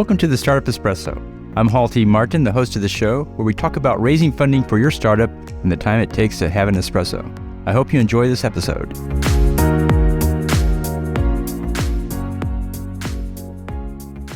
Welcome to the Startup Espresso. I'm Hall T. Martin, the host of the show, where we talk about raising funding for your startup and the time it takes to have an espresso. I hope you enjoy this episode.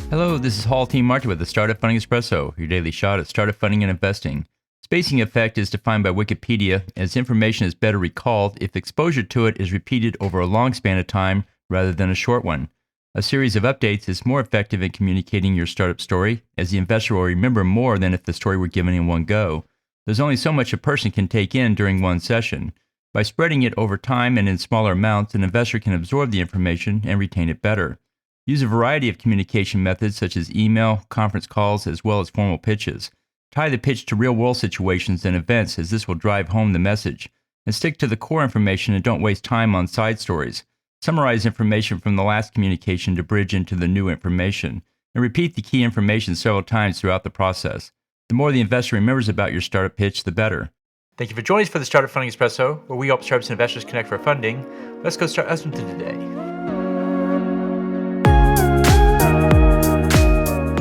Hello, this is Hall T. Martin with the Startup Funding Espresso, your daily shot at startup funding and investing. Spacing effect is defined by Wikipedia as information is better recalled if exposure to it is repeated over a long span of time rather than a short one. A series of updates is more effective in communicating your startup story, as the investor will remember more than if the story were given in one go. There's only so much a person can take in during one session. By spreading it over time and in smaller amounts, an investor can absorb the information and retain it better. Use a variety of communication methods such as email, conference calls, as well as formal pitches. Tie the pitch to real-world situations and events, as this will drive home the message. And stick to the core information and don't waste time on side stories. Summarize information from the last communication to bridge into the new information, and repeat the key information several times throughout the process. The more the investor remembers about your startup pitch, the better. Thank you for joining us for the Startup Funding Espresso, where we help startups and investors connect for funding. Let's go start listening to today.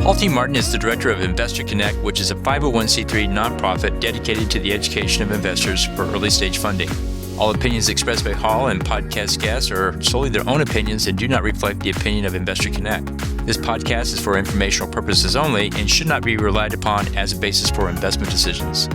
Hall T. Martin is the director of Investor Connect, which is a 501c3 nonprofit dedicated to the education of investors for early-stage funding. All opinions expressed by Hall and podcast guests are solely their own opinions and do not reflect the opinion of Investor Connect. This podcast is for informational purposes only and should not be relied upon as a basis for investment decisions.